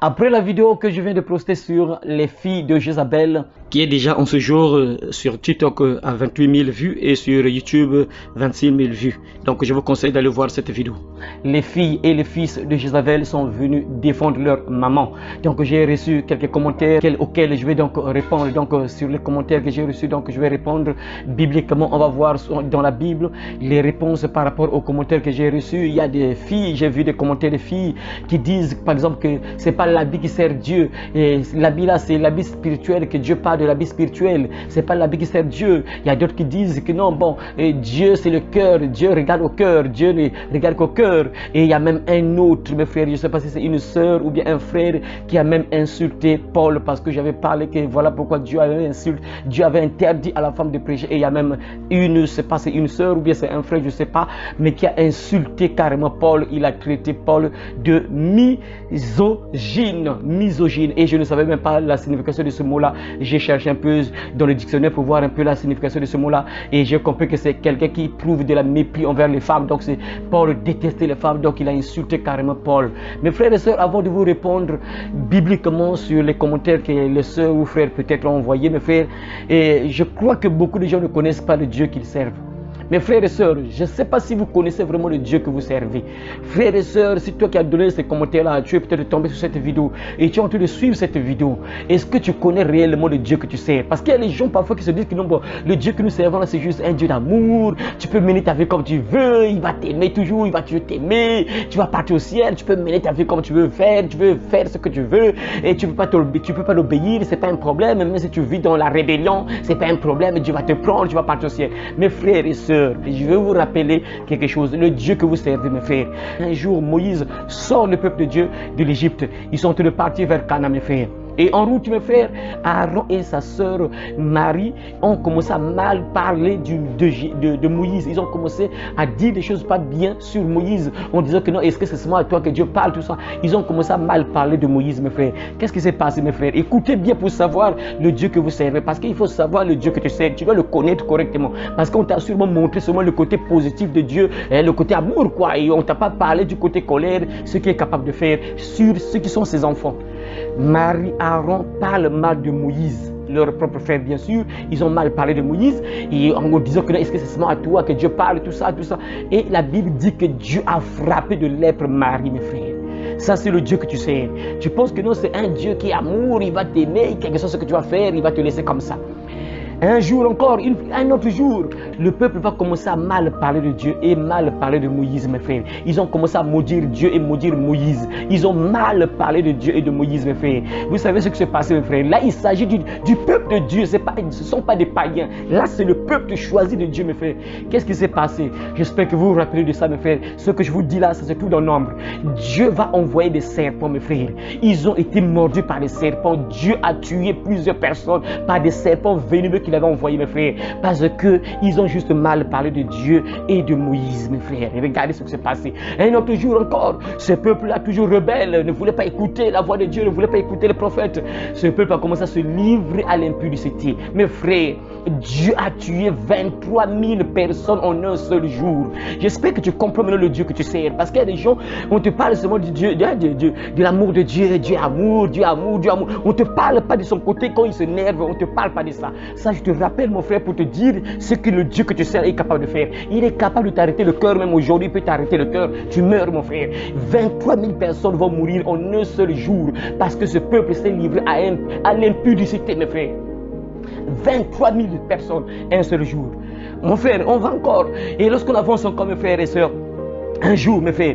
Après la vidéo que je viens de poster sur les filles de Jézabel, qui est déjà en ce jour sur TikTok à 28 000 vues et sur YouTube 26 000 vues. Donc je vous conseille d'aller voir cette vidéo. Les filles et les fils de Jézabel sont venus défendre leur maman. Donc j'ai reçu quelques commentaires auxquels je vais donc répondre. Donc sur les commentaires que j'ai reçus, donc je vais répondre bibliquement. On va voir dans la Bible les réponses par rapport aux commentaires que j'ai reçus. Il y a des filles, j'ai vu des commentaires de filles qui disent par exemple que c'est pas l'habit qui sert Dieu. Et l'habit là, c'est l'habit spirituel, que Dieu parle de l'habit spirituel. C'est pas l'habit qui sert Dieu. Il y a d'autres qui disent que non, bon, Dieu c'est le cœur. Dieu regarde au cœur. Dieu ne regarde qu'au cœur. Et il y a même un autre, mes frères, je ne sais pas si c'est une sœur ou bien un frère qui a même insulté Paul parce que j'avais parlé que voilà pourquoi Dieu avait insulté. Dieu avait interdit à la femme de prêcher. Et il y a même une, je ne sais pas si c'est une sœur ou bien c'est un frère, je ne sais pas, mais qui a insulté carrément Paul. Il a traité Paul de misogyne, et je ne savais même pas la signification de ce mot-là. J'ai cherché un peu dans le dictionnaire pour voir un peu la signification de ce mot-là et j'ai compris que c'est quelqu'un qui prouve de la mépris envers les femmes. Donc c'est Paul détestait les femmes, donc il a insulté carrément Paul. Mes frères et sœurs, avant de vous répondre bibliquement sur les commentaires que les sœurs ou frères peut-être ont envoyés, mes frères, et je crois que beaucoup de gens ne connaissent pas le Dieu qu'ils servent. Mes frères et sœurs, je ne sais pas si vous connaissez vraiment le Dieu que vous servez. Frères et sœurs, c'est toi qui as donné ces commentaires-là, tu es peut-être tombé sur cette vidéo et tu es en train de suivre cette vidéo. Est-ce que tu connais réellement le Dieu que tu sers? Parce qu'il y a des gens parfois qui se disent que non, bon, le Dieu que nous servons là, c'est juste un Dieu d'amour. Tu peux mener ta vie comme tu veux, il va t'aimer toujours, il va toujours t'aimer. Tu vas partir au ciel, tu peux mener ta vie comme tu veux faire ce que tu veux et tu peux pas l'obéir, c'est pas un problème. Même si tu vis dans la rébellion, c'est pas un problème, Dieu va te prendre, tu vas partir au ciel. Mes frères et sœurs, je vais vous rappeler quelque chose. Le Dieu que vous servez, mes frères. Un jour, Moïse sort le peuple de Dieu de l'Égypte. Ils sont en train de partir vers Canaan, mes frères. Et en route, mes frères, Aaron et sa sœur Marie ont commencé à mal parler de Moïse. Ils ont commencé à dire des choses pas bien sur Moïse en disant que non, est-ce que c'est seulement à toi que Dieu parle, tout ça. Ils ont commencé à mal parler de Moïse, mes frères. Qu'est-ce qui s'est passé, mes frères? Écoutez bien pour savoir le Dieu que vous servez. Parce qu'il faut savoir le Dieu que tu sers. Tu dois le connaître correctement. Parce qu'on t'a sûrement montré seulement le côté positif de Dieu, le côté amour, quoi. Et on t'a pas parlé du côté colère, ce qu'il est capable de faire sur ceux qui sont ses enfants. Marie, Aaron parlent mal de Moïse, leur propre frère bien sûr. Ils ont mal parlé de Moïse et en disant que est-ce que c'est seulement à toi que Dieu parle, tout ça, tout ça. Et la Bible dit que Dieu a frappé de lèpre Marie, mes frères. Ça, c'est le Dieu que tu sers. Tu penses que non, c'est un Dieu qui est amour, il va t'aimer, quelque chose que tu vas faire, il va te laisser comme ça. Un jour encore, un autre jour, le peuple va commencer à mal parler de Dieu et mal parler de Moïse, mes frères. Ils ont commencé à maudire Dieu et maudire Moïse. Ils ont mal parlé de Dieu et de Moïse, mes frères. Vous savez ce qui s'est passé, mes frères? Là, il s'agit du peuple de Dieu. Ce ne sont pas des païens. Là, c'est le peuple choisi de Dieu, mes frères. Qu'est-ce qui s'est passé? J'espère que vous vous rappelez de ça, mes frères. Ce que je vous dis là, c'est tout dans l'ombre. Dieu va envoyer des serpents, mes frères. Ils ont été mordus par des serpents. Dieu a tué plusieurs personnes par des serpents venimeux qu'il avait envoyé, mes frères, parce que ils ont juste mal parlé de Dieu et de Moïse, mes frères. Et regardez ce qui s'est passé. Un autre jour encore, ce peuple-là, toujours rebelle, ne voulait pas écouter la voix de Dieu, ne voulait pas écouter les prophètes. Ce peuple a commencé à se livrer à l'impudicité. Mes frères, Dieu a tué 23 000 personnes en un seul jour. J'espère que tu comprends maintenant le Dieu que tu sers, parce qu'il y a des gens, on te parle seulement du Dieu, de l'amour de Dieu, Dieu amour, Dieu amour, Dieu amour. On ne te parle pas de son côté quand il s'énerve, on ne te parle pas de ça. Ça, je te rappelle, mon frère, pour te dire ce que le Dieu que tu sers est capable de faire. Il est capable de t'arrêter le cœur, même aujourd'hui, il peut t'arrêter le cœur. Tu meurs, mon frère. 23 000 personnes vont mourir en un seul jour parce que ce peuple s'est livré à l'impudicité, mes frères. 23 000 personnes un seul jour. Mon frère, on va encore. Et lorsqu'on avance encore, mes frères et sœurs, un jour, mes frères,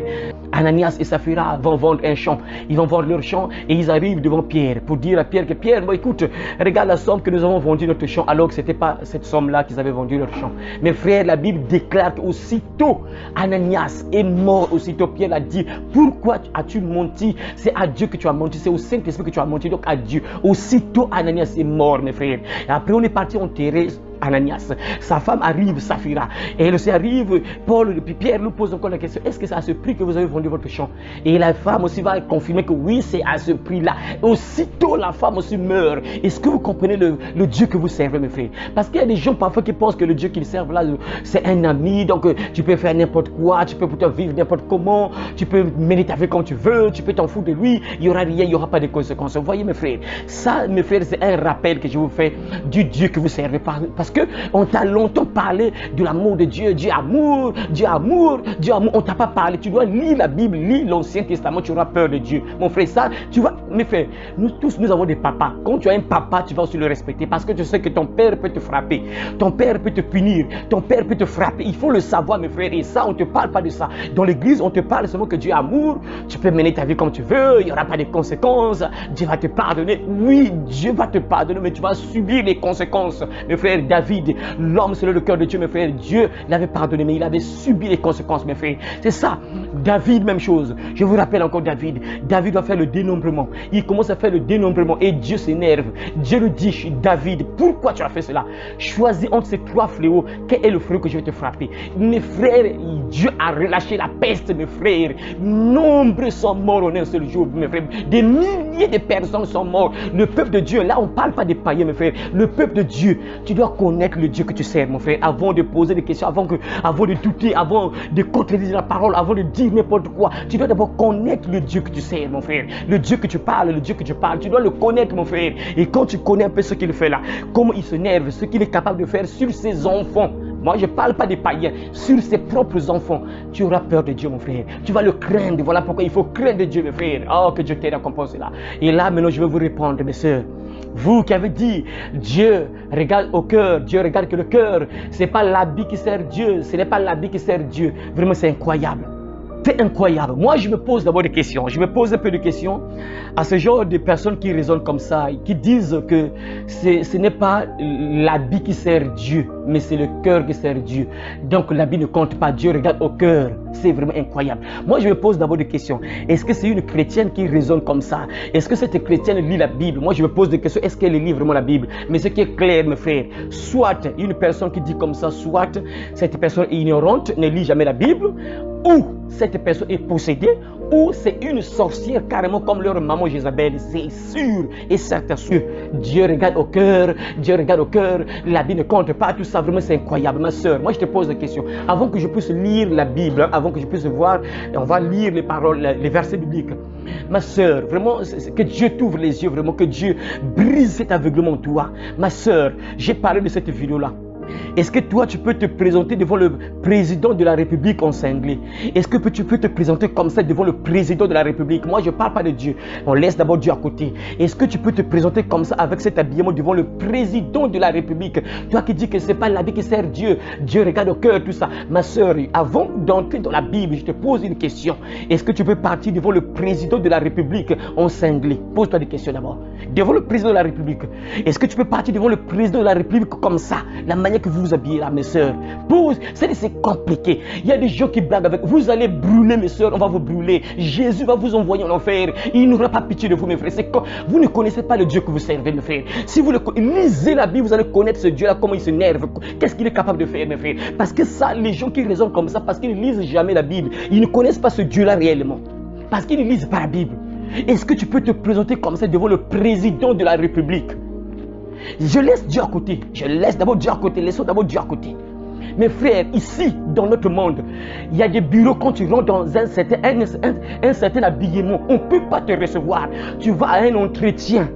Ananias et Saphira vont vendre un champ. Ils vont vendre leur champ et ils arrivent devant Pierre pour dire à Pierre que Pierre, bon, écoute, regarde la somme que nous avons vendu notre champ, alors que ce n'était pas cette somme-là qu'ils avaient vendu leur champ. Mes frères, la Bible déclare qu'aussitôt Ananias est mort, aussitôt Pierre a dit, pourquoi as-tu menti? C'est à Dieu que tu as menti, c'est au Saint-Esprit que tu as menti, donc à Dieu. Aussitôt Ananias est mort, mes frères. Et après on est parti enterrer Ananias. Sa femme arrive, Saphira. Et elle aussi arrive, Paul, puis Pierre lui pose encore la question, est-ce que c'est à ce prix que vous avez vendu votre champ? Et la femme aussi va confirmer que oui, c'est à ce prix-là. Aussitôt, la femme aussi meurt. Est-ce que vous comprenez le Dieu que vous servez, mes frères? Parce qu'il y a des gens parfois qui pensent que le Dieu qu'ils servent là, c'est un ami, donc tu peux faire n'importe quoi, tu peux peut-être vivre n'importe comment, tu peux mener ta vie comme tu veux, tu peux t'en foutre de lui, il n'y aura rien, il n'y aura pas de conséquences. Vous voyez, mes frères, ça, mes frères, c'est un rappel que je vous fais du Dieu que vous servez. Parce qu'on t'a longtemps parlé de l'amour de Dieu, Dieu amour, Dieu amour, Dieu amour. On ne t'a pas parlé. Tu dois lire la Bible, lire l'Ancien Testament, tu auras peur de Dieu. Mon frère, ça, tu vois, mes frères, nous tous, nous avons des papas. Quand tu as un papa, tu vas aussi le respecter parce que tu sais que ton père peut te frapper, ton père peut te punir, ton père peut te frapper. Il faut le savoir, mes frères, et ça, on ne te parle pas de ça. Dans l'église, on te parle seulement que Dieu amour, tu peux mener ta vie comme tu veux, il n'y aura pas de conséquences, Dieu va te pardonner. Oui, Dieu va te pardonner, mais tu vas subir les conséquences. Mes frères, David, l'homme selon le cœur de Dieu, mes frères, Dieu l'avait pardonné, mais il avait subi les conséquences, mes frères. C'est ça. David, même chose. Je vous rappelle encore David. David doit faire le dénombrement. Il commence à faire le dénombrement et Dieu s'énerve. Dieu lui dit, David, pourquoi tu as fait cela? Choisis entre ces trois fléaux. Quel est le fléau que je vais te frapper? Mes frères, Dieu a relâché la peste, mes frères. Nombreux sont morts en un seul jour, mes frères. Des milliers de personnes sont mortes. Le peuple de Dieu, là on ne parle pas des païens, mes frères. Le peuple de Dieu, tu dois connaître le Dieu que tu sers, mon frère, avant de poser des questions, avant de douter, avant de contredire la parole, avant de dire n'importe quoi. Tu dois d'abord connaître le Dieu que tu sers, mon frère. Le Dieu que tu parles, le Dieu que tu parles. Tu dois le connaître, mon frère. Et quand tu connais un peu ce qu'il fait là, comment il s'énerve, ce qu'il est capable de faire sur ses enfants. Moi, je ne parle pas des païens, sur ses propres enfants. Tu auras peur de Dieu, mon frère. Tu vas le craindre. Voilà pourquoi il faut craindre Dieu, mes frères. Oh, que Dieu t'aide à comprendre cela. Et là, maintenant, je vais vous répondre, mes soeurs. Vous qui avez dit, Dieu regarde au cœur, Dieu regarde que le cœur. Ce n'est pas l'habit qui sert Dieu, ce n'est pas l'habit qui sert Dieu. Vraiment, c'est incroyable. C'est incroyable. Moi, je me pose d'abord des questions. Je me pose un peu de questions à ce genre de personnes qui raisonnent comme ça, qui disent que ce n'est pas l'habit qui sert Dieu, mais c'est le cœur qui sert Dieu. Donc, l'habit ne compte pas. Dieu regarde au cœur. C'est vraiment incroyable. Moi, je me pose d'abord des questions. Est-ce que c'est une chrétienne qui raisonne comme ça? Est-ce que cette chrétienne lit la Bible? Moi, je me pose des questions. Est-ce qu'elle lit vraiment la Bible? Mais ce qui est clair, mes frères, soit une personne qui dit comme ça, soit cette personne est ignorante, ne lit jamais la Bible, ou cette personne est possédée, ou c'est une sorcière carrément comme leur maman Jézabel. C'est sûr et certain. Sûr. Dieu regarde au cœur, Dieu regarde au cœur, la Bible ne compte pas, tout ça vraiment c'est incroyable. Ma soeur, moi je te pose la question, avant que je puisse lire la Bible, avant que je puisse voir, on va lire les paroles, les versets bibliques. Ma soeur, vraiment, que Dieu t'ouvre les yeux, vraiment, que Dieu brise cet aveuglement en toi. Ma soeur, j'ai parlé de cette vidéo-là. Est-ce que toi, tu peux te présenter devant le président de la République en cinglé? Est-ce que tu peux te présenter comme ça devant le président de la République? Moi, je ne parle pas de Dieu. On laisse d'abord Dieu à côté. Est-ce que tu peux te présenter comme ça avec cet habillement devant le président de la République? Toi qui dis que ce n'est pas l'habit qui sert Dieu. Dieu regarde au cœur, tout ça. Ma soeur, avant d'entrer dans la Bible, je te pose une question. Est-ce que tu peux partir devant le président de la République en cinglé? Pose-toi des questions d'abord. Devant le président de la République. Est-ce que tu peux partir devant le président de la République comme ça? La manière que vous vous habillez là, mes soeurs. C'est compliqué. Il y a des gens qui blaguent avec vous. Vous allez brûler, mes soeurs. On va vous brûler. Jésus va vous envoyer en enfer. Il n'aura pas pitié de vous, mes frères. Vous ne connaissez pas le Dieu que vous servez, mes frères. Si vous lisez la Bible, vous allez connaître ce Dieu-là, comment il s'énerve. Qu'est-ce qu'il est capable de faire, mes frères? Parce que ça, les gens qui raisonnent comme ça, parce qu'ils ne lisent jamais la Bible, ils ne connaissent pas ce Dieu-là réellement. Parce qu'ils ne lisent pas la Bible. Est-ce que tu peux te présenter comme ça devant le président de la République? Je laisse Dieu à côté. Je laisse d'abord Dieu à côté. Laissons d'abord Dieu à côté. Mes frères, ici, dans notre monde, il y a des bureaux quand tu rentres dans un certain habillement. On ne peut pas te recevoir. Tu vas à un entretien.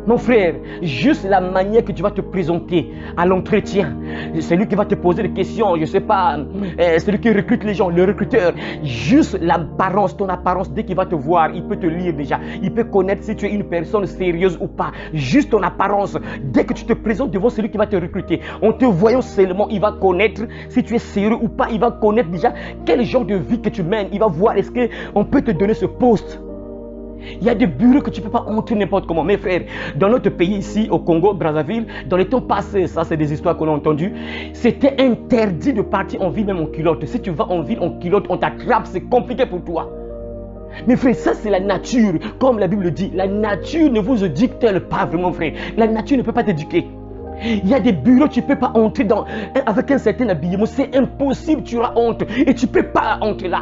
Mon frère, juste la manière que tu vas te présenter à l'entretien, celui qui va te poser des questions, je ne sais pas, celui qui recrute les gens, le recruteur, juste l'apparence, ton apparence, dès qu'il va te voir, il peut te lire déjà, il peut connaître si tu es une personne sérieuse ou pas, juste ton apparence, dès que tu te présentes devant celui qui va te recruter, en te voyant seulement, il va connaître si tu es sérieux ou pas, il va connaître déjà quel genre de vie que tu mènes, il va voir est-ce qu'on peut te donner ce poste. Il y a des bureaux que tu ne peux pas entrer n'importe comment. Mes frères, dans notre pays ici, au Congo, Brazzaville, dans les temps passés, ça c'est des histoires qu'on a entendues, c'était interdit de partir en ville même en culotte. Si tu vas en ville en culotte, on t'attrape, c'est compliqué pour toi. Mes frères, ça c'est la nature. Comme la Bible dit, la nature ne vous dicte pas vraiment, frère. La nature ne peut pas t'éduquer. Il y a des bureaux, tu ne peux pas entrer avec un certain habillement. C'est impossible, tu auras honte. Et tu ne peux pas entrer là.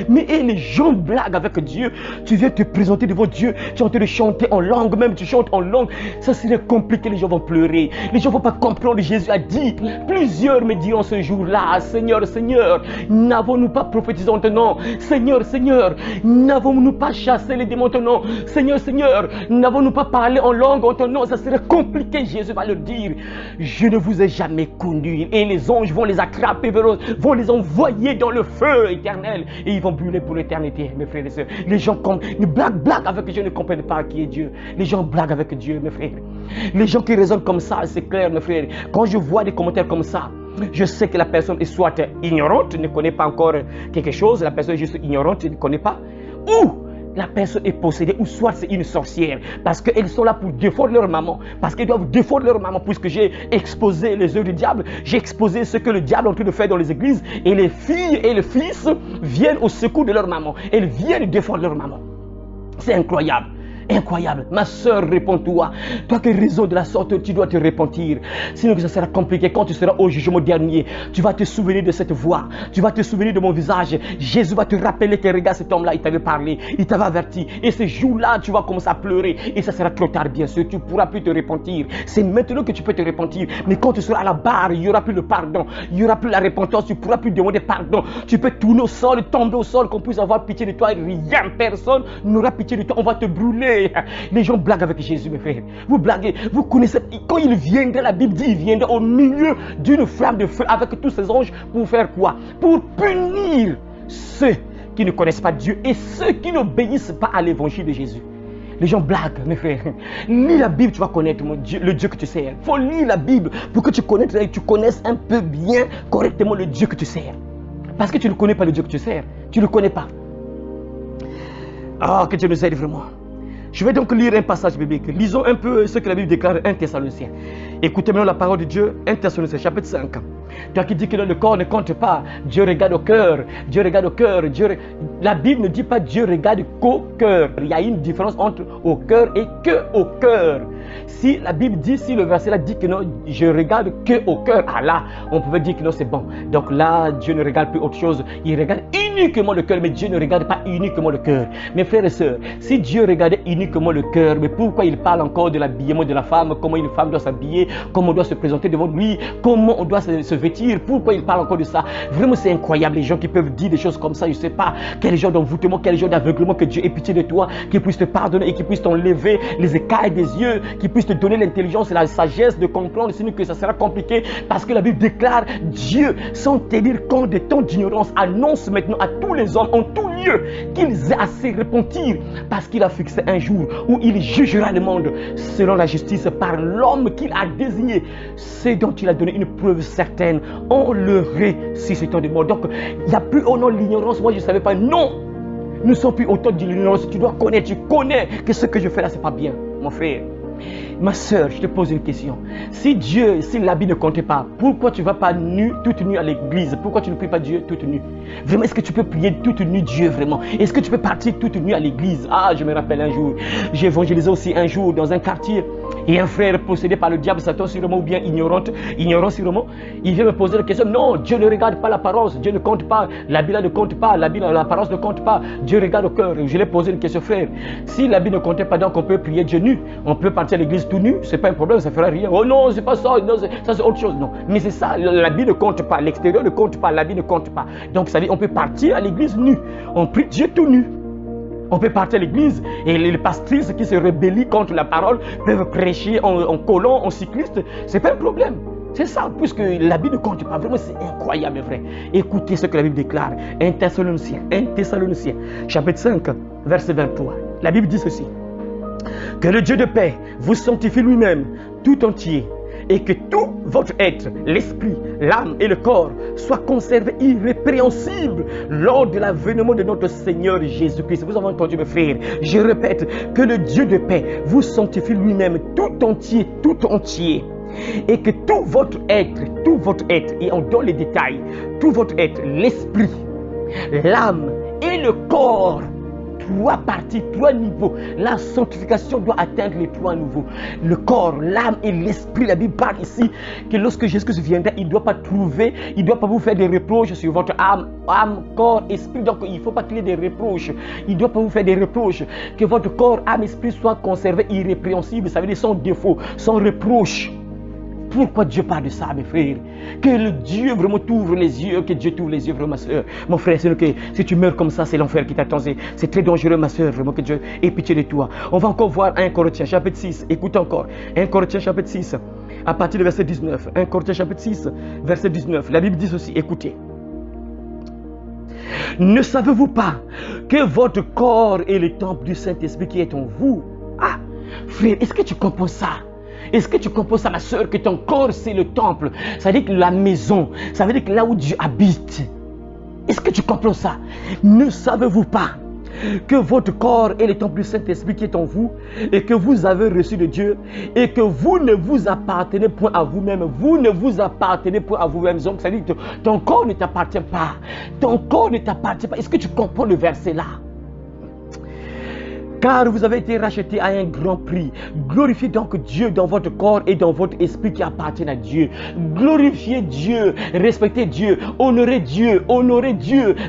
Mais les gens blaguent avec Dieu. Tu viens te présenter devant Dieu. Tu es en train de chanter en langue, même tu chantes en langue. Ça serait compliqué, les gens vont pleurer. Les gens ne vont pas comprendre. Jésus a dit, plusieurs me diront ce jour-là, Seigneur, Seigneur, n'avons-nous pas prophétisé en ton nom? Seigneur, Seigneur, n'avons-nous pas chassé les démons en ton nom? Seigneur, Seigneur, n'avons-nous pas parlé en langue en ton nom? Ça serait compliqué, Jésus va leur dire. Je ne vous ai jamais connu. Et les anges vont les attraper, vont les envoyer dans le feu éternel. Et ils vont brûler pour l'éternité, mes frères et sœurs. Les gens blaguent avec Dieu, ne comprennent pas qui est Dieu. Les gens blaguent avec Dieu, mes frères. Les gens qui raisonnent comme ça, c'est clair, mes frères. Quand je vois des commentaires comme ça, je sais que la personne est soit ignorante, ne connaît pas encore quelque chose. La personne est juste ignorante, ne connaît pas. Ou la personne est possédée, ou soit c'est une sorcière. Parce qu'elles sont là pour défendre leur maman. Parce qu'elles doivent défendre leur maman. Puisque j'ai exposé les œuvres du diable. J'ai exposé ce que le diable est en train de faire dans les églises. Et les filles et les fils viennent au secours de leur maman. Elles viennent défendre leur maman. C'est incroyable. Incroyable. Ma soeur, réponds-toi. Toi qui raisonnes de la sorte, tu dois te repentir. Sinon que ça sera compliqué. Quand tu seras au jugement dernier, tu vas te souvenir de cette voix. Tu vas te souvenir de mon visage. Jésus va te rappeler que regarde cet homme-là, il t'avait parlé, il t'avait averti. Et ce jour-là, tu vas commencer à pleurer. Et ça sera trop tard, bien sûr. Tu ne pourras plus te repentir. C'est maintenant que tu peux te repentir. Mais quand tu seras à la barre, il n'y aura plus le pardon. Il n'y aura plus la repentance. Tu ne pourras plus demander pardon. Tu peux tourner au sol, tomber au sol, qu'on puisse avoir pitié de toi. Rien, personne n'aura pitié de toi. On va te brûler. Les gens blaguent avec Jésus, mes frères. Vous blaguez, vous connaissez. Quand il viendra, la Bible dit, il viendra au milieu d'une flamme de feu avec tous ses anges pour faire quoi? Pour punir ceux qui ne connaissent pas Dieu et ceux qui n'obéissent pas à l'évangile de Jésus. Les gens blaguent, mes frères. Lis la Bible, tu vas connaître le Dieu que tu sers. Il faut lire la Bible pour que tu connaisses un peu bien, correctement le Dieu que tu sers. Parce que tu ne connais pas le Dieu que tu sers. Tu ne le connais pas. Ah, que Dieu nous aide vraiment. Je vais donc lire un passage biblique. Lisons un peu ce que la Bible déclare 1 Thessaloniciens. Écoutez maintenant la parole de Dieu, 1 Thessaloniciens, chapitre 5. Toi qui dis que le corps ne compte pas, Dieu regarde au cœur. Dieu regarde au cœur. La Bible ne dit pas Dieu regarde qu'au cœur. Il y a une différence entre au cœur et que au cœur. Si la Bible dit, si le verset là dit que non, je regarde que au cœur, ah là, on pouvait dire que non, c'est bon. Donc là, Dieu ne regarde plus autre chose. Il regarde uniquement le cœur, mais Dieu ne regarde pas uniquement le cœur. Mes frères et sœurs, si Dieu regardait uniquement le cœur, mais pourquoi il parle encore de l'habillement de la femme, comment une femme doit s'habiller, comment on doit se présenter devant lui, comment on doit se vêtir, pourquoi il parle encore de ça? Vraiment, c'est incroyable, les gens qui peuvent dire des choses comme ça, je ne sais pas, quel genre d'envoûtement, quel genre d'aveuglement, que Dieu ait pitié de toi, qu'il puisse te pardonner et qu'il puisse t'enlever les écailles des yeux, qu'il puisse te donner l'intelligence et la sagesse de comprendre, sinon que ça sera compliqué, parce que la Bible déclare, Dieu, sans tenir compte des temps d'ignorance, annonce maintenant à tous les hommes, en tout lieu, qu'ils aient à se repentir, parce qu'il a fixé un jour où il jugera le monde selon la justice par l'homme qu'il a désigné, c'est dont il a donné une preuve certaine en le ressuscitant des morts. Donc, il n'y a plus au nom de l'ignorance. Moi, je ne savais pas. Non, nous ne sommes plus au temps de l'ignorance. Tu dois connaître, tu connais que ce que je fais là, ce n'est pas bien, mon frère. Ma soeur, je te pose une question. Si l'habit ne comptait pas, pourquoi tu ne vas pas toute nue à l'église? Pourquoi tu ne pries pas Dieu toute nue? Vraiment, est-ce que tu peux prier toute nue Dieu vraiment? Est-ce que tu peux partir toute nue à l'église? Ah, je me rappelle un jour, j'ai évangélisé aussi un jour dans un quartier. Et un frère possédé par le diable, Satan sûrement, ou bien ignorant sûrement, il vient me poser la question. Non, Dieu ne regarde pas l'apparence, Dieu ne compte pas, l'habit là ne compte pas, l'apparence ne compte pas, Dieu regarde au cœur. Je lui ai posé une question, frère. Si l'habit ne comptait pas, donc on peut prier Dieu nu, on peut partir à l'église tout nu, c'est pas un problème, ça ne fera rien. Oh non, c'est pas ça, non, ça c'est autre chose. Non, mais c'est ça, l'habit ne compte pas, l'extérieur ne compte pas, l'habit ne compte pas. Donc ça veut dire on peut partir à l'église nu, on prie Dieu tout nu. On peut partir à l'église et les pastrices qui se rébellient contre la parole peuvent prêcher en colon, en cycliste. C'est pas un problème. C'est ça, puisque l'habit ne compte pas. Vraiment, c'est incroyable, mes frères. Écoutez ce que la Bible déclare. 1 Thessaloniciens, chapitre 5, verset 23. La Bible dit ceci. Que le Dieu de paix vous sanctifie lui-même tout entier, et que tout votre être, l'esprit, l'âme et le corps soient conservés irrépréhensibles lors de l'avènement de notre Seigneur Jésus-Christ. Vous avez entendu, mes frères? Je répète, que le Dieu de paix vous sanctifie lui-même tout entier, et que tout votre être, et on donne les détails, tout votre être, l'esprit, l'âme et le corps, 3 parties, 3 niveaux. La sanctification doit atteindre les 3 niveaux. Le corps, l'âme et l'esprit. La Bible parle ici que lorsque Jésus viendra, il ne doit pas trouver, il ne doit pas vous faire des reproches sur votre âme, corps, esprit. Donc il ne faut pas qu'il y ait des reproches. Il ne doit pas vous faire des reproches. Que votre corps, âme, esprit soit conservé irrépréhensible. Ça veut dire sans défaut, sans reproche. Pourquoi Dieu parle de ça, mes frères? Que le Dieu vraiment t'ouvre les yeux, que Dieu t'ouvre les yeux, vraiment, ma soeur. Mon frère, c'est que si tu meurs comme ça, c'est l'enfer qui t'attend. C'est très dangereux, ma soeur, vraiment, que Dieu ait pitié de toi. On va encore voir 1 Corinthiens, chapitre 6. Écoute encore. 1 Corinthiens, chapitre 6, à partir du verset 19. 1 Corinthiens, chapitre 6, verset 19. La Bible dit ceci, écoutez. Ne savez-vous pas que votre corps est le temple du Saint-Esprit qui est en vous? Ah, frère, est-ce que tu comprends ça? Est-ce que tu comprends ça, ma soeur, que ton corps c'est le temple? Ça veut dire que la maison, ça veut dire que là où Dieu habite. Est-ce que tu comprends ça? Ne savez-vous pas que votre corps est le temple du Saint-Esprit qui est en vous et que vous avez reçu de Dieu et que vous ne vous appartenez point à vous-même. Vous ne vous appartenez point à vous-même. Donc ça veut dire que ton corps ne t'appartient pas. Ton corps ne t'appartient pas. Est-ce que tu comprends le verset là? Car vous avez été rachetés à un grand prix. Glorifiez donc Dieu dans votre corps et dans votre esprit qui appartiennent à Dieu. Glorifiez Dieu, respectez Dieu, honorez Dieu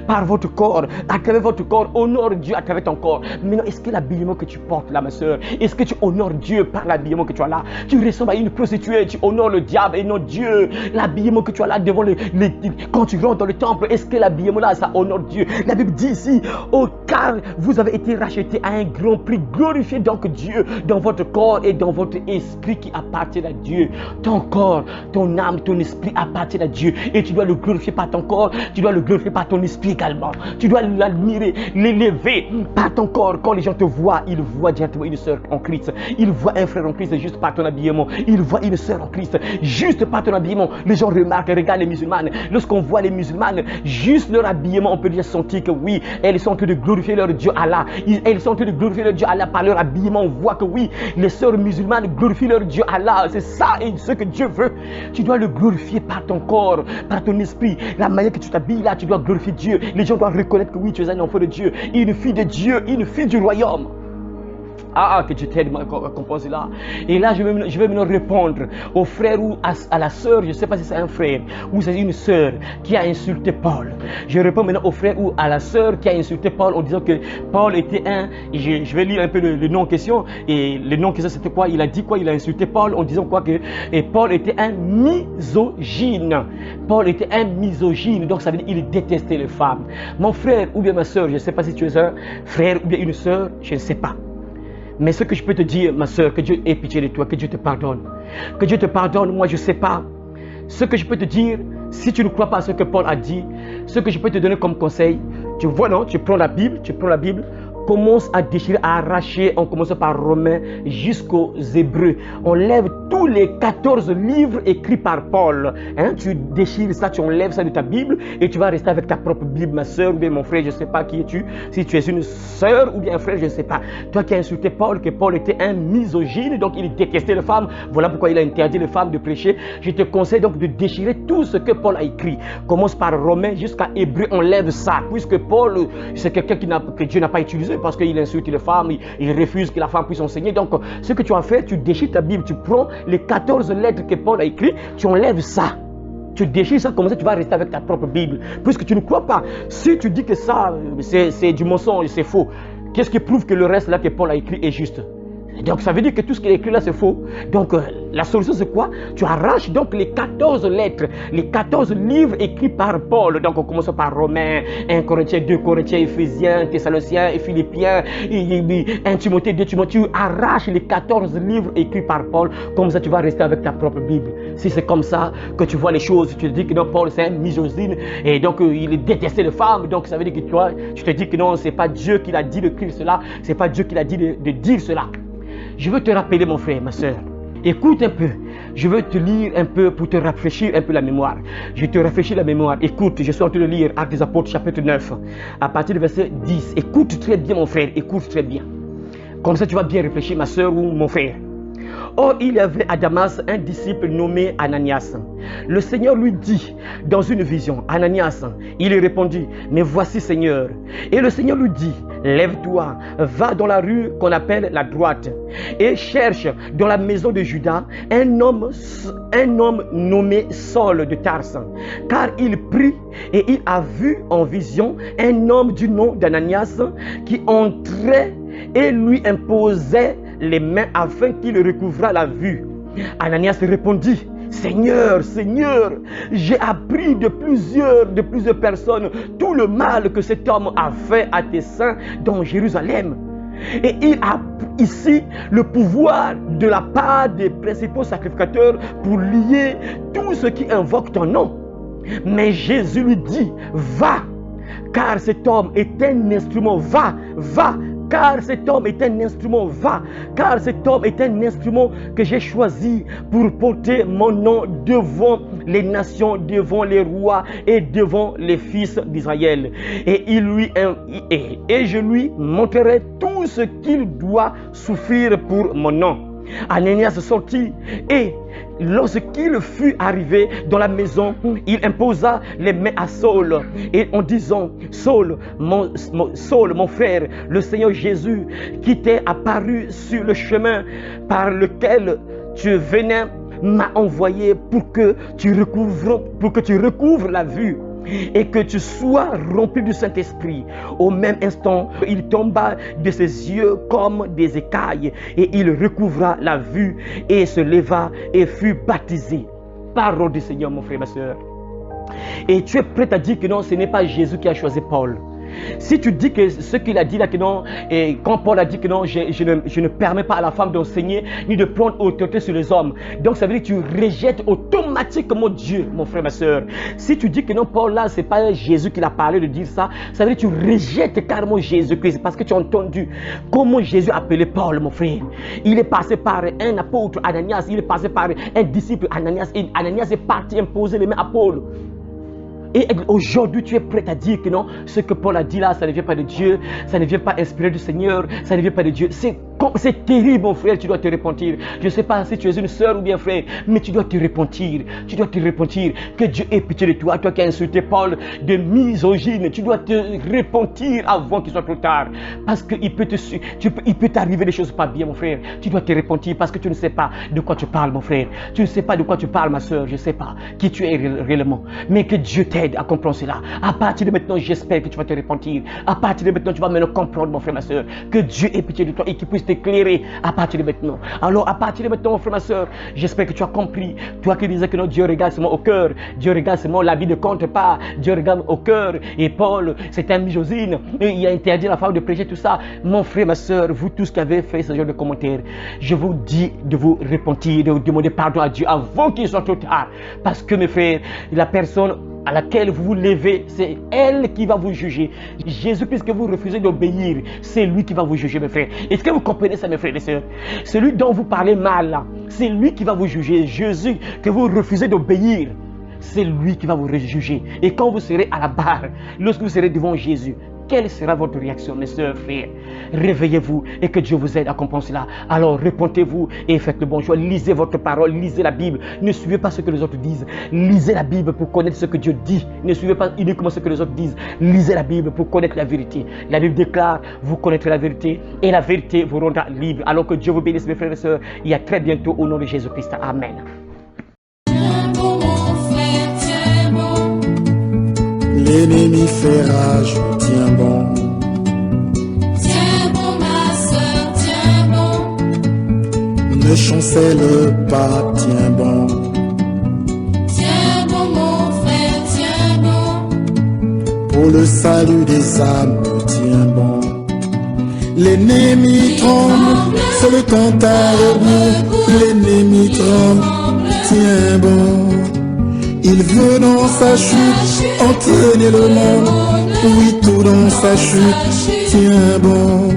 par votre corps, à travers votre corps, honore Dieu à travers ton corps. Maintenant, est-ce que l'habillement que tu portes là, ma soeur, est-ce que tu honores Dieu par l'habillement que tu as là? Tu ressembles à une prostituée, tu honores le diable et non Dieu. L'habillement que tu as là devant quand tu rentres dans le temple, est-ce que l'habillement là, ça honore Dieu? La Bible dit ici, oh, car vous avez été rachetés à un grand prix. Glorifiez donc Dieu dans votre corps et dans votre esprit qui appartiennent à Dieu. Ton corps, ton âme, ton esprit appartiennent à Dieu et tu dois le glorifier par ton corps, tu dois le glorifier par ton esprit également. Tu dois l'admirer, l'élever par ton corps. Quand les gens te voient, ils voient directement une sœur en Christ. Ils voient un frère en Christ juste par ton habillement. Ils voient une sœur en Christ juste par ton habillement. Les gens remarquent, regardent les musulmanes. Lorsqu'on voit les musulmanes, juste leur habillement, on peut déjà sentir que oui, elles sont en train de glorifier leur Dieu Allah. Elles sont en train de glorifier leur Dieu Allah par leur habillement. On voit que oui, les sœurs musulmanes glorifient leur Dieu Allah. C'est ça et ce que Dieu veut. Tu dois le glorifier par ton corps, par ton esprit. La manière que tu t'habilles là, tu dois glorifier Dieu. Les gens doivent reconnaître que oui, tu es un enfant de Dieu, une fille de Dieu, une fille du royaume. Ah, que Dieu t'aide à composer là. Et là, je vais maintenant répondre au frère ou à la sœur, je ne sais pas si c'est un frère ou c'est une sœur qui a insulté Paul. Je réponds maintenant au frère ou à la sœur qui a insulté Paul en disant que Paul était je vais lire un peu le nom en question. Et le nom en question, c'était quoi? Il a dit quoi? Il a insulté Paul en disant quoi? Et Paul était un misogyne. Paul était un misogyne, donc ça veut dire qu'il détestait les femmes. Mon frère ou bien ma sœur, je ne sais pas si tu es un frère ou bien une sœur, je ne sais pas. Mais ce que je peux te dire, ma soeur, que Dieu ait pitié de toi, que Dieu te pardonne. Que Dieu te pardonne, moi je ne sais pas. Ce que je peux te dire, si tu ne crois pas à ce que Paul a dit, ce que je peux te donner comme conseil, tu vois, non, tu prends la Bible, commence à déchirer, à arracher, en commençant par Romains jusqu'aux Hébreux. On lève tous les 14 livres écrits par Paul. Hein? Tu déchires ça, tu enlèves ça de ta Bible et tu vas rester avec ta propre Bible, ma soeur ou bien mon frère, je ne sais pas qui es-tu. Si tu es une soeur ou bien un frère, je ne sais pas. Toi qui as insulté Paul, que Paul était un misogyne, donc il détestait les femmes. Voilà pourquoi il a interdit les femmes de prêcher. Je te conseille donc de déchirer tout ce que Paul a écrit. Commence par Romains jusqu'à Hébreux, enlève ça. Puisque Paul, c'est quelqu'un que Dieu n'a pas utilisé parce qu'il insulte les femmes, il refuse que la femme puisse enseigner. Donc, ce que tu as fait, tu déchires ta Bible, tu prends les 14 lettres que Paul a écrites, tu enlèves ça. Tu déchires ça, comme ça tu vas rester avec ta propre Bible. Puisque tu ne crois pas. Si tu dis que ça, c'est du mensonge, c'est faux, qu'est-ce qui prouve que le reste là que Paul a écrit est juste? Donc ça veut dire que tout ce qu'il a écrit là c'est faux. Donc la solution c'est quoi? Tu arraches donc les 14 lettres, les 14 livres écrits par Paul. Donc on commence par Romains, 1 Corinthiens, 2 Corinthiens, Éphésiens, Thessaloniciens, et Philippiens, 1 Timothée, 2 Timothée. Tu arraches les 14 livres écrits par Paul. Comme ça tu vas rester avec ta propre Bible. Si c'est comme ça que tu vois les choses, tu te dis que non, Paul c'est un misogyne et donc il détestait les femmes. Donc ça veut dire que toi, tu te dis que non, c'est pas Dieu qui l'a dit de écrire cela, c'est pas Dieu qui l'a dit de dire cela. Je veux te rappeler, mon frère, ma soeur. Écoute un peu. Je veux te lire un peu pour te rafraîchir un peu la mémoire. Je te rafraîchis la mémoire. Écoute, je suis en train de lire Actes des Apôtres, chapitre 9, à partir du verset 10. Écoute très bien, mon frère. Écoute très bien. Comme ça, tu vas bien réfléchir, ma soeur ou mon frère. Or, il y avait à Damas un disciple nommé Ananias. Le Seigneur lui dit dans une vision, Ananias, il lui répondit, mais voici Seigneur. Et le Seigneur lui dit, lève-toi, va dans la rue qu'on appelle la droite et cherche dans la maison de Judas un homme nommé Saul de Tarse, car il prie et il a vu en vision un homme du nom d'Ananias qui entrait et lui imposait les mains afin qu'il recouvrât la vue. Ananias répondit, Seigneur, Seigneur, j'ai appris de plusieurs personnes tout le mal que cet homme a fait à tes saints dans Jérusalem. Et il a ici le pouvoir de la part des principaux sacrificateurs pour lier tous ceux qui invoquent ton nom. Mais Jésus lui dit, va, car cet homme est un instrument, va, car cet homme est un instrument, va, car cet homme est un instrument que j'ai choisi pour porter mon nom devant les nations, devant les rois et devant les fils d'Israël. Et je lui montrerai tout ce qu'il doit souffrir pour mon nom. Ananias sortit et lorsqu'il fut arrivé dans la maison, il imposa les mains à Saul et en disant, Saul, mon frère, le Seigneur Jésus qui t'est apparu sur le chemin par lequel tu venais m'a envoyé pour que tu recouvres la vue et que tu sois rempli du Saint-Esprit. Au même instant, il tomba de ses yeux comme des écailles et il recouvra la vue et se leva et fut baptisé. Parole du Seigneur, mon frère, ma soeur. Et tu es prêt à dire que non, ce n'est pas Jésus qui a choisi Paul. Si tu dis que ce qu'il a dit là, que non, et quand Paul a dit que non, je ne permets pas à la femme d'enseigner ni de prendre autorité sur les hommes, donc ça veut dire que tu rejettes automatiquement Dieu, mon frère, ma soeur. Si tu dis que non, Paul là, c'est pas Jésus qui l'a parlé de dire ça, ça veut dire que tu rejettes carrément Jésus-Christ parce que tu as entendu comment Jésus appelait Paul, mon frère. Il est passé par un apôtre, Ananias, il est passé par un disciple, Ananias, et Ananias est parti imposer les mains à Paul. Et aujourd'hui, tu es prêt à dire que non, ce que Paul a dit là, ça ne vient pas de Dieu, ça ne vient pas inspiré du Seigneur, ça ne vient pas de Dieu. C'est terrible, mon frère, tu dois te repentir. Je ne sais pas si tu es une soeur ou bien frère, mais tu dois te repentir. Tu dois te repentir. Que Dieu ait pitié de toi, toi qui as insulté Paul de misogyne. Tu dois te repentir avant qu'il soit trop tard. Parce qu'il peut t'arriver des choses pas bien, mon frère. Tu dois te repentir parce que tu ne sais pas de quoi tu parles, mon frère. Tu ne sais pas de quoi tu parles, ma soeur. Je ne sais pas qui tu es réellement. Mais que Dieu t'aide à comprendre cela. À partir de maintenant, j'espère que tu vas te repentir. À partir de maintenant, tu vas maintenant comprendre, mon frère, ma soeur. Que Dieu ait pitié de toi et qu'il puisse t'éclairer à partir de maintenant. Alors, à partir de maintenant, mon frère, ma soeur, j'espère que tu as compris. Toi qui disais que non, Dieu regarde seulement au cœur. Dieu regarde seulement la vie ne compte pas. Dieu regarde au cœur. Et Paul, c'est un misogyne. Il a interdit à la femme de prêcher tout ça. Mon frère, ma soeur, vous tous qui avez fait ce genre de commentaires, je vous dis de vous repentir, de vous demander pardon à Dieu avant qu'il soit trop tard. Parce que, mes frères, la personne à laquelle vous vous levez, c'est elle qui va vous juger. Jésus, puisque vous refusez d'obéir, c'est lui qui va vous juger, mes frères. Est-ce que vous comprenez ça, mes frères et sœurs? Celui dont vous parlez mal, là, c'est lui qui va vous juger. Jésus, que vous refusez d'obéir, c'est lui qui va vous juger. Et quand vous serez à la barre, lorsque vous serez devant Jésus, quelle sera votre réaction, mes sœurs, frères? Réveillez-vous et que Dieu vous aide à comprendre cela. Alors, repentez-vous et faites le bon choix. Lisez votre parole, lisez la Bible. Ne suivez pas ce que les autres disent. Lisez la Bible pour connaître ce que Dieu dit. Ne suivez pas uniquement ce que les autres disent. Lisez la Bible pour connaître la vérité. La Bible déclare, vous connaîtrez la vérité et la vérité vous rendra libre. Alors que Dieu vous bénisse, mes frères et sœurs. Et à très bientôt au nom de Jésus-Christ. Amen. L'ennemi fait rage, tiens bon. Tiens bon ma soeur, tiens bon. Ne chancelle pas, tiens bon. Tiens bon mon frère, tiens bon. Pour le salut des âmes, tiens bon. L'ennemi tremble, c'est le temps à rebours. L'ennemi tremble, tiens bon. Il veut dans sa chute entraîner le monde. Oui, tout dans sa chute, tiens bon.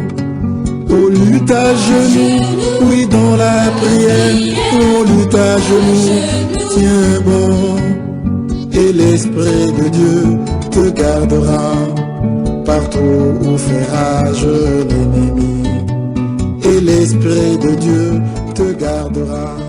On lutte à genoux, oui, dans la prière. On lutte à genoux, tiens bon. Et l'Esprit de Dieu te gardera partout où fait rage l'ennemi. Et l'Esprit de Dieu te gardera.